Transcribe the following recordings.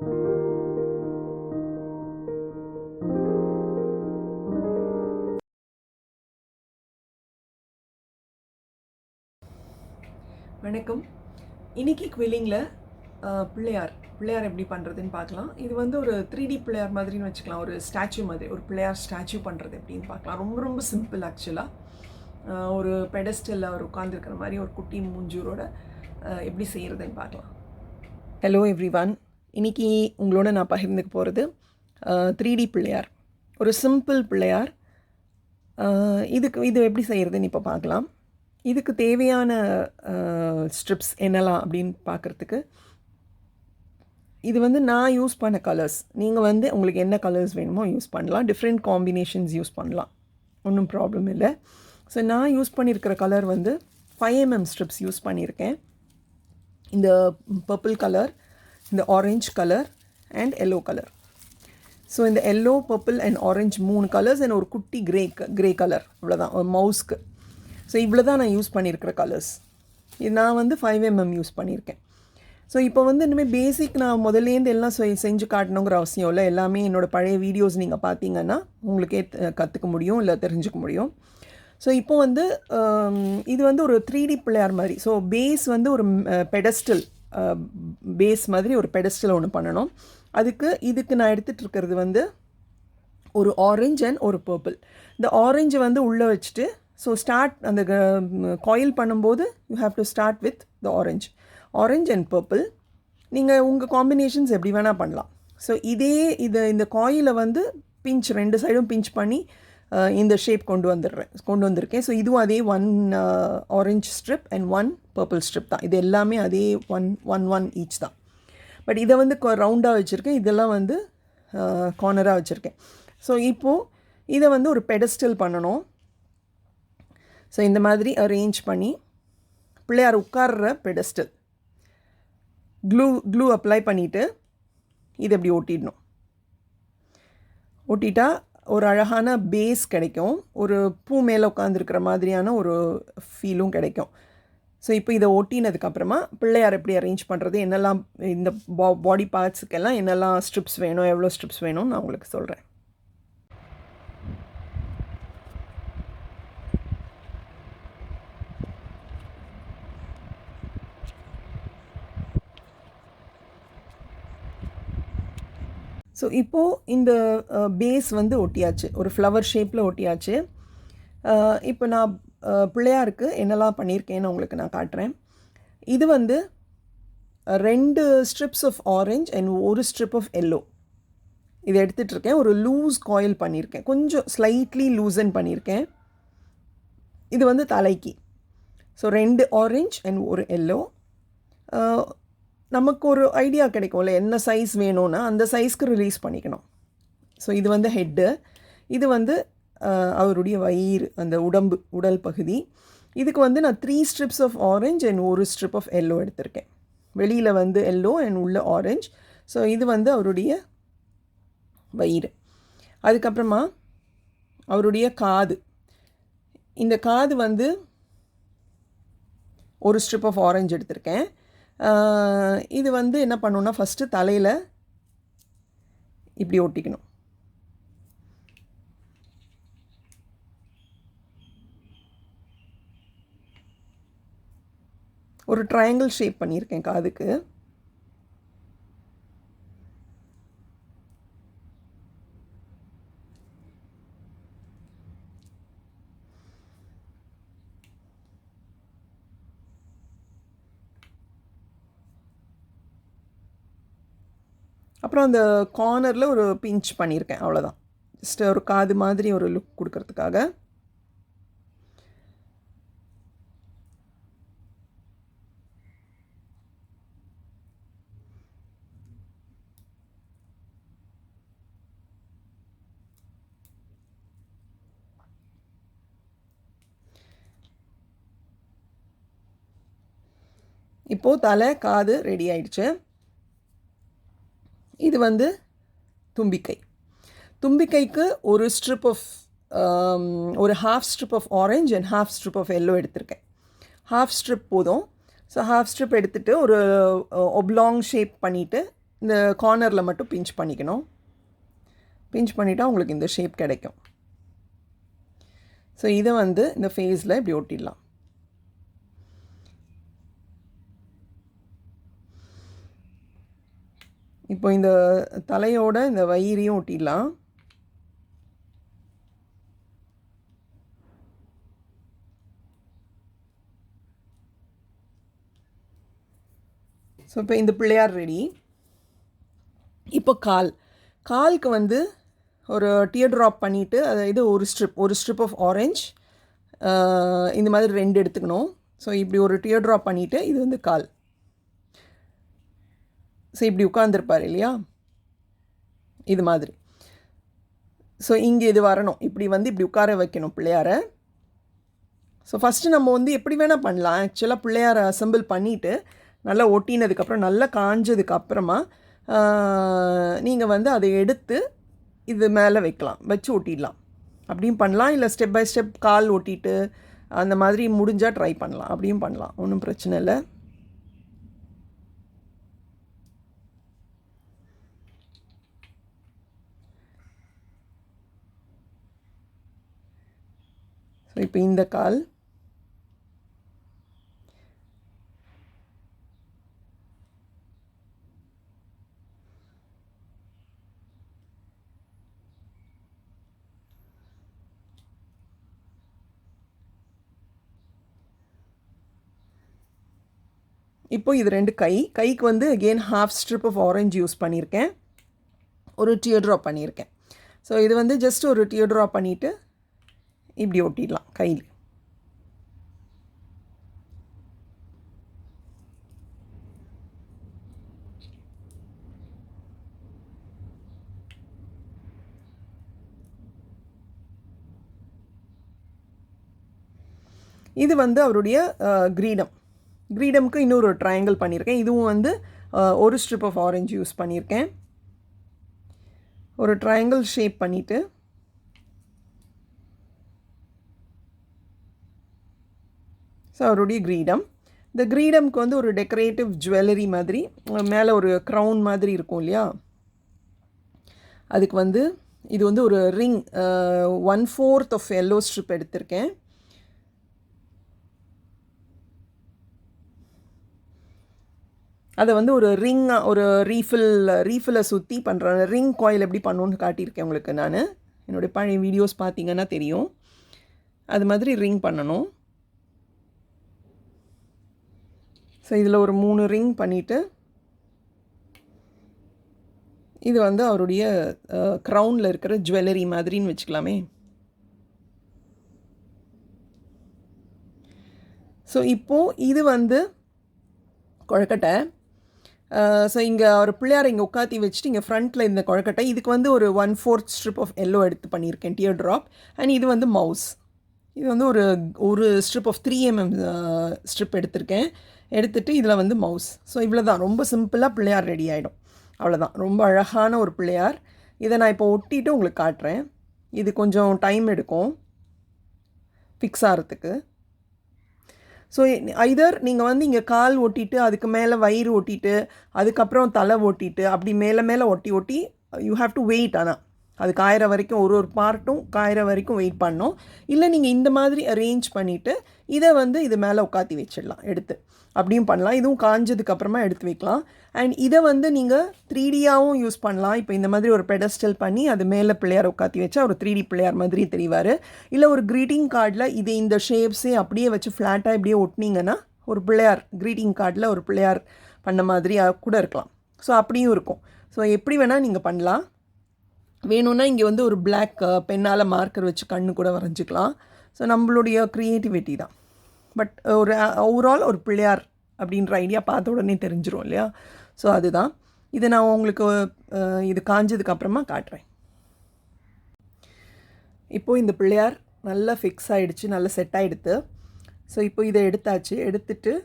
வணக்கம். இன்றைக்கி குவில்லிங்கில் பிள்ளையார் எப்படி பண்ணுறதுன்னு பார்க்கலாம். இது வந்து ஒரு 3D பிள்ளையார் மாதிரின்னு வச்சுக்கலாம். ஒரு ஸ்டாச்சு மாதிரி, ஒரு பிள்ளையார் ஸ்டாச்சு பண்ணுறது எப்படின்னு பார்க்கலாம். ரொம்ப ரொம்ப சிம்பிள் ஆக்சுவலாக. ஒரு பெடஸ்டலில் அவர் உட்காந்துருக்கிற மாதிரி ஒரு குட்டி மூஞ்சூரோட எப்படி செய்கிறதுன்னு பார்க்கலாம். Hello everyone. இன்றைக்கி உங்களோட நான் பகிர்ந்துக்க போகிறது 3D பிள்ளையார், ஒரு சிம்பிள் பிள்ளையார். இது எப்படி செய்கிறதுன்னு இப்போ பார்க்கலாம். இதுக்கு தேவையான ஸ்ட்ரிப்ஸ் என்னலாம் அப்படின்னு பார்க்குறதுக்கு, இது வந்து நான் யூஸ் பண்ண கலர்ஸ். நீங்கள் வந்து உங்களுக்கு என்ன கலர்ஸ் வேணுமோ யூஸ் பண்ணலாம். டிஃப்ரெண்ட் காம்பினேஷன்ஸ் யூஸ் பண்ணலாம், ஒன்றும் ப்ராப்ளம் இல்லை. ஸோ நான் யூஸ் பண்ணியிருக்கிற கலர் வந்து 5mm ஸ்ட்ரிப்ஸ் யூஸ் பண்ணியிருக்கேன். இந்த பர்பிள் கலர், இந்த orange colour and yellow colour. So இந்த yellow, purple and orange 3 colours and ஒரு குட்டி கிரே கலர், அவ்வளோதான், ஒரு மவுஸ்க்கு. ஸோ இவ்வளோ தான் நான் யூஸ் பண்ணியிருக்கிற கலர்ஸ். இது நான் வந்து 5mm யூஸ் பண்ணியிருக்கேன். ஸோ இப்போ வந்து இனிமேல் பேசிக் நான் முதல்லேருந்து எல்லாம் செஞ்சு காட்டணுங்கிற அவசியம் இல்லை. எல்லாமே என்னோடய பழைய வீடியோஸ் நீங்கள் பார்த்தீங்கன்னா உங்களுக்கே கற்றுக்க முடியும், இல்லை தெரிஞ்சுக்க முடியும். ஸோ இப்போ வந்து இது வந்து ஒரு 3D பிள்ளையார் மாதிரி. ஸோ பேஸ் வந்து ஒரு பெடஸ்டல் பேஸ் மாதிரி ஒரு பெடஸ்டல் ஒன்று பண்ணணும். இதுக்கு நான் எடுத்துகிட்டு இருக்கிறது வந்து ஒரு ஆரஞ்ச் அண்ட் ஒரு பர்பிள். இந்த ஆரஞ்சை வந்து உள்ளே வச்சுட்டு, ஸோ அந்த காயில் பண்ணும்போது you have to start with the orange and purple. நீங்கள் உங்கள் காம்பினேஷன்ஸ் எப்படி வேணால் பண்ணலாம். ஸோ இந்த காயிலை வந்து ரெண்டு சைடும் பிஞ்ச் பண்ணி இந்த ஷேப் கொண்டு வந்திருக்கேன். ஸோ இதுவும் அதே 1 orange strip and 1 purple strip தான். இது எல்லாமே அதே 1 ஈச் தான். பட் இதை வந்து ரவுண்டாக வச்சுருக்கேன், இதெல்லாம் வந்து கார்னராக வச்சுருக்கேன். ஸோ இப்போது இதை வந்து ஒரு பெடஸ்டல் பண்ணணும். ஸோ இந்த மாதிரி அரேஞ்ச் பண்ணி பிள்ளையார் உட்கார்ற பெடஸ்டல் க்ளூ அப்ளை பண்ணிவிட்டு இதை எப்படி ஒட்டிடணும். ஒட்டிட்டா ஒரு அழகான பேஸ் கிடைக்கும், ஒரு பூ மேலே உட்காந்துருக்கிற மாதிரியான ஒரு ஃபீலும் கிடைக்கும். ஸோ இப்போ இதை ஒட்டினதுக்கப்புறமா பிள்ளையார் எப்படி அரேஞ்ச் பண்ணுறது, என்னெல்லாம் இந்த பாடி பார்ட்ஸுக்கெல்லாம் என்னெல்லாம் ஸ்ட்ரிப்ஸ் வேணும், எவ்வளோ ஸ்ட்ரிப்ஸ் வேணும்னு நான் உங்களுக்கு சொல்கிறேன். ஸோ இப்போது இந்த பேஸ் வந்து ஒட்டியாச்சு, ஒரு ஃப்ளவர் ஷேப்பில் ஒட்டியாச்சு. இப்போ நான் பிள்ளையாருக்கு என்னெல்லாம் பண்ணியிருக்கேன்னு உங்களுக்கு நான் காட்டுறேன். இது வந்து 2 ஸ்ட்ரிப்ஸ் ஆஃப் ஆரஞ்ச் அண்ட் ஒரு ஸ்ட்ரிப் ஆஃப் எல்லோ இதை எடுத்துகிட்ருக்கேன். ஒரு லூஸ் காயில் பண்ணியிருக்கேன், கொஞ்சம் ஸ்லைட்லி லூசன் பண்ணியிருக்கேன். இது வந்து தலைக்கு. ஸோ 2 ஆரஞ்ச் அண்ட் ஒரு எல்லோ. நமக்கு ஒரு ஐடியா கிடைக்கும்ல, என்ன சைஸ் வேணும்னா அந்த சைஸ்க்கு ரிலீஸ் பண்ணிக்கணும். ஸோ இது வந்து ஹெட்டு, இது வந்து அவருடைய வயிறு, அந்த உடல் பகுதி. இதுக்கு வந்து நான் 3 ஸ்ட்ரிப்ஸ் ஆஃப் ஆரஞ்ச் அண்ட் ஒரு ஸ்ட்ரிப் ஆஃப் எல்லோ எடுத்திருக்கேன். வெளியில் வந்து எல்லோ அண்ட் உள்ள ஆரஞ்ச். ஸோ இது வந்து அவருடைய வயிறு. அதுக்கப்புறமா அவருடைய காது. இந்த காது வந்து ஒரு ஸ்ட்ரிப் ஆஃப் ஆரஞ்ச் எடுத்திருக்கேன். இது வந்து என்ன பண்ணணுன்னா, ஃபஸ்ட்டு தலையில் இப்படி ஒட்டிக்கணும். ஒரு ட்ரையாங்கிள் ஷேப் பண்ணியிருக்கேன் காதுக்கு. அப்புறம் அந்த கார்னரில் ஒரு பிஞ்ச் பண்ணியிருக்கேன், அவ்வளோதான். ஜஸ்ட் ஒரு காது மாதிரி ஒரு லுக் கொடுக்கறதுக்காக. இப்போது தலை, காது ரெடி ஆயிடுச்சு. இது வந்து தும்பிக்கைக்கு ஒரு ஸ்ட்ரிப் ஆஃப் ஒரு half strip of orange and half strip of yellow எடுத்திருக்கேன். ஹாஃப் ஸ்ட்ரிப் போதும். ஸோ ஹாஃப் ஸ்ட்ரிப் எடுத்துகிட்டு ஒரு ஒப்லாங் ஷேப் பண்ணிவிட்டு இந்த கார்னரில் மட்டும் பிஞ்ச் பண்ணிக்கணும். பிஞ்ச் பண்ணிட்டா உங்களுக்கு இந்த ஷேப் கிடைக்கும். ஸோ இதை வந்து இந்த ஃபேஸில் இப்படி ஒட்டிடலாம். இப்போ இந்த தலையோட இந்த வயிறையும் ஒட்டிடலாம். ஸோ இப்போ இந்த பிள்ளையார் ரெடி. இப்போ காலுக்கு வந்து ஒரு டியர் ட்ராப் பண்ணிவிட்டு இது ஒரு ஸ்ட்ரிப் ஆஃப் ஆரஞ்ச் இந்த மாதிரி 2 எடுத்துக்கணும். ஸோ இப்படி ஒரு டியர் ட்ராப் பண்ணிவிட்டு இது வந்து கால். ஸோ இப்படி உட்காந்துருப்பார் இல்லையா, இது மாதிரி. ஸோ இங்கே இது வரணும், இப்படி வந்து இப்படி உட்கார வைக்கணும் பிள்ளையாரை. ஸோ ஃபஸ்ட்டு நம்ம வந்து எப்படி வேணால் பண்ணலாம். ஆக்சுவலாக பிள்ளையாரை அசெம்பிள் பண்ணிவிட்டு நல்லா ஒட்டினதுக்கப்புறம் நல்லா காஞ்சதுக்கப்புறமா நீங்கள் வந்து அதை எடுத்து இது மேலே வைக்கலாம், வச்சு ஒட்டிடலாம். அப்படியும் பண்ணலாம். இல்லை ஸ்டெப் பை ஸ்டெப் கால் ஒட்டிட்டு அந்த மாதிரி முடிஞ்சால் ட்ரை பண்ணலாம். அப்படியும் பண்ணலாம், ஒன்றும் பிரச்சனை இல்லை. ஸோ இப்போ இந்த கால் இப்போ இது 2 கைக்கு வந்து again half strip of orange use பண்ணியிருக்கேன், ஒரு டியர் ட்ராப் பண்ணியிருக்கேன். ஸோ இது வந்து ஜஸ்ட் ஒரு டியர் ட்ராப் பண்ணிவிட்டு இப்படி ஒட்டிடலாம் கையில். இது வந்து அவருடைய கிரீடமுக்கு இன்னொரு ட்ரையாங்கிள் பண்ணியிருக்கேன். இதுவும் வந்து ஒரு ஸ்ட்ரிப் ஆஃப் ஆரஞ்சு யூஸ் பண்ணியிருக்கேன். ஒரு ட்ரையாங்கிள் ஷேப் பண்ணிவிட்டு ஸோ அவருடைய கிரீடம். இந்த கிரீடமுக்கு வந்து ஒரு டெக்கரேட்டிவ் ஜுவல்லரி மாதிரி மேலே ஒரு க்ரௌன் மாதிரி இருக்கும் இல்லையா, அதுக்கு வந்து இது வந்து ஒரு ரிங் 1/4 ஆஃப் எல்லோ ஸ்ட்ரிப் எடுத்திருக்கேன். அதை வந்து ஒரு ரிங்காக ஒரு ரீஃபில் சுற்றி பண்ணுறேன். ரிங் காயில் எப்படி பண்ணணுன்னு காட்டியிருக்கேன் உங்களுக்கு நான். என்னுடைய பழைய வீடியோஸ் பார்த்தீங்கன்னா தெரியும். அது மாதிரி ரிங் பண்ணணும். ஸோ இதில் ஒரு 3 ரிங் பண்ணிவிட்டு இது வந்து அவருடைய க்ரௌனில் இருக்கிற ஜுவல்லரி மாதிரின்னு வச்சுக்கலாமே. ஸோ இப்போது இது வந்து கொழக்கட்டை. ஸோ இங்கே ஒரு பிள்ளையார் இங்கே உட்காத்தி வச்சுட்டு இங்கே ஃப்ரண்ட்டில் இந்த கொழக்கட்டை. இதுக்கு வந்து ஒரு 1/4 ஸ்ட்ரிப் ஆஃப் எல்லோ எடுத்து பண்ணியிருக்கேன், டியர் ட்ராப். அண்ட் இது வந்து மவுஸ். இது வந்து ஒரு ஸ்ட்ரிப் ஆஃப் 3mm ஸ்ட்ரிப் எடுத்திருக்கேன். எடுத்துகிட்டு இதில் வந்து மவுஸ். ஸோ இவ்வளோ தான், ரொம்ப சிம்பிளாக பிள்ளையார் ரெடி ஆகிடும். அவ்வளோதான், ரொம்ப அழகான ஒரு பிள்ளையார். இதை நான் இப்போ ஒட்டிட்டு உங்களுக்கு காட்டுறேன். இது கொஞ்சம் டைம் எடுக்கும் ஃபிக்ஸ் ஆகிறதுக்கு. ஸோ ஐதர் நீங்கள் வந்து இங்கே கால் ஒட்டிட்டு அதுக்கு மேலே வயிறு ஒட்டிட்டு அதுக்கப்புறம் தலை ஒட்டிட்டு அப்படி மேலே ஒட்டி யூ ஹாவ் டு வெயிட். ஆனால் அது காயிற வரைக்கும் ஒரு பார்ட்டும் காயிற வரைக்கும் வெயிட் பண்ணோம். இல்லை நீங்கள் இந்த மாதிரி அரேஞ்ச் பண்ணிவிட்டு இதை வந்து இது மேலே உட்காத்தி வச்சிடலாம் எடுத்து, அப்படியும் பண்ணலாம். இதுவும் காஞ்சதுக்கப்புறமா எடுத்து வைக்கலாம். அண்ட் இதை வந்து நீங்கள் 3Dயாகவும் யூஸ் பண்ணலாம். இப்போ இந்த மாதிரி ஒரு பெடஸ்டல் பண்ணி அது மேலே பிள்ளையார் உட்காத்தி வச்சா ஒரு 3D பிள்ளையார் மாதிரி தெரிவார். இல்லை ஒரு க்ரீட்டிங் கார்டில் இது இந்த ஷேப்ஸே அப்படியே வச்சு ஃப்ளாட்டாக இப்படியே ஒட்டினீங்கன்னா ஒரு பிள்ளையார் க்ரீட்டிங் கார்டில் ஒரு பிள்ளையார் பண்ண மாதிரி கூட இருக்கலாம். ஸோ அப்படியும் இருக்கும். ஸோ எப்படி வேணால் நீங்கள் பண்ணலாம். வேணும்னா இங்கே வந்து ஒரு பிளாக் பென்னால் மார்க்கர் வச்சு கண்ணு கூட வரைஞ்சிக்கலாம். ஸோ நம்மளுடைய க்ரியேட்டிவிட்டி தான். பட் ஒரு ஓவரால் ஒரு பிள்ளையார் அப்படின்ற ஐடியா பார்த்த உடனே தெரிஞ்சிடும் இல்லையா. ஸோ அதுதான். இதை நான் உங்களுக்கு இது காஞ்சதுக்கப்புறமா காட்டுறேன். இப்போது இந்த பிள்ளையார் நல்லா ஃபிக்ஸ் ஆகிடுச்சு, நல்லா செட் ஆகிடுது. ஸோ இப்போ இதை எடுத்தாச்சு. எடுத்துட்டு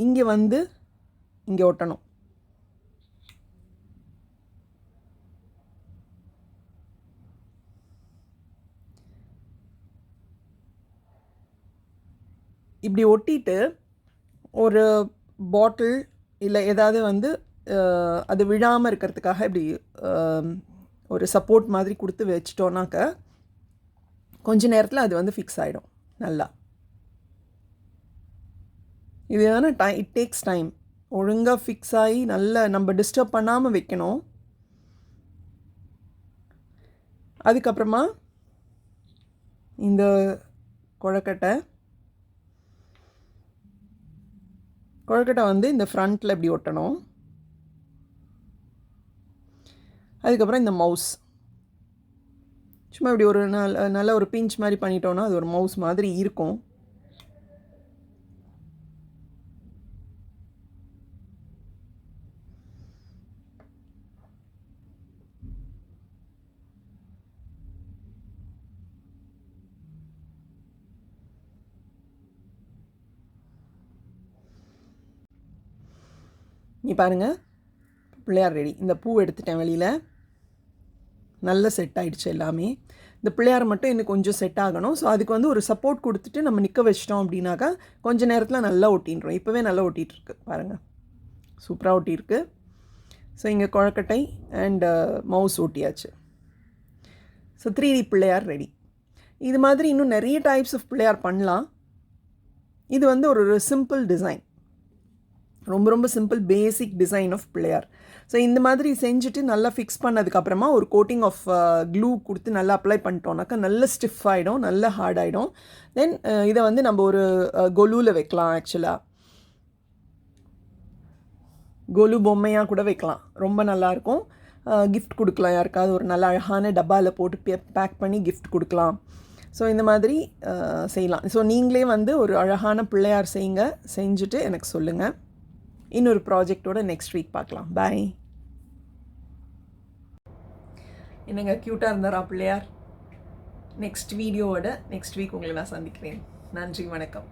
இங்கே வந்து இங்கே ஒட்டணும். இப்படி ஒட்டிட்டு ஒரு பாட்டில் இல்லை ஏதாவது வந்து அது விழாமல் இருக்கிறதுக்காக இப்படி ஒரு சப்போர்ட் மாதிரி கொடுத்து வச்சிட்டோன்னாக்க கொஞ்ச நேரத்தில் அது வந்து ஃபிக்ஸ் ஆகிடும் நல்லா. இது வேணால் இட் டேக்ஸ் டைம். ஒழுங்காக ஃபிக்ஸ் ஆகி நல்லா நம்ம டிஸ்டர்ப் பண்ணாமல் வைக்கணும். அதுக்கப்புறமா இந்த கொழுக்கட்டை வந்து இந்த ஃப்ரண்ட்டில் இப்படி ஒட்டணும். அதுக்கப்புறம் இந்த மவுஸ் சும்மா இப்படி ஒரு நல்ல ஒரு பிஞ்ச் மாதிரி பண்ணிட்டோன்னா அது ஒரு மவுஸ் மாதிரி இருக்கும். நீ பாருங்கள், பிள்ளையார் ரெடி. இந்த பூ எடுத்துட்டேன் வெளியில், நல்ல செட் ஆகிடுச்சு எல்லாமே. இந்த பிள்ளையார் மட்டும் இன்னும் கொஞ்சம் செட் ஆகணும். ஸோ அதுக்கு வந்து ஒரு சப்போர்ட் கொடுத்துட்டு நம்ம நிற்க வச்சிட்டோம் அப்படின்னாக்கா கொஞ்சம் நேரத்தில் நல்லா ஒட்டின்றோம். இப்போவே நல்லா ஒட்டிகிட்ருக்கு பாருங்கள், சூப்பராக ஒட்டியிருக்கு. ஸோ இங்கே கொழுக்கட்டை அண்ட் மவுஸ் ஒட்டியாச்சு. So 3D Pillaiyar ready. இது மாதிரி இன்னும் நிறைய டைப்ஸ் ஆஃப் பிள்ளையார் பண்ணலாம். இது வந்து ஒரு சிம்பிள் டிசைன், ரொம்ப ரொம்ப simple basic design of Pillaiyar. So இந்த மாதிரி செஞ்சுட்டு நல்லா ஃபிக்ஸ் பண்ணதுக்கப்புறமா ஒரு கோட்டிங் ஆஃப் க்ளூ கொடுத்து நல்லா அப்ளை பண்ணிட்டோம்னாக்கா நல்ல ஸ்டிஃப் ஆகிடும், நல்ல ஹார்ட் ஆகிடும். தென் இதை வந்து நம்ம ஒரு கொலுவில் வைக்கலாம். ஆக்சுவலாக கொலு பொம்மையாக கூட வைக்கலாம், ரொம்ப நல்லாயிருக்கும். கிஃப்ட் கொடுக்கலாம் யாருக்காவது, ஒரு நல்ல அழகான டப்பாவில் போட்டு பேக் பண்ணி கிஃப்ட் கொடுக்கலாம். ஸோ இந்த மாதிரி செய்யலாம். ஸோ நீங்களே வந்து ஒரு அழகான பிள்ளையார் செய்யுங்க, செஞ்சுட்டு எனக்கு சொல்லுங்கள். இன்னொரு ப்ராஜெக்டோட நெக்ஸ்ட் வீக் பார்க்கலாம். பாய். என்னங்க க்யூட்டாக இருந்தாரா பிள்ளையார்? நெக்ஸ்ட் வீடியோவோட நெக்ஸ்ட் வீக் உங்களை நான் சந்திக்கிறேன். நன்றி, வணக்கம்.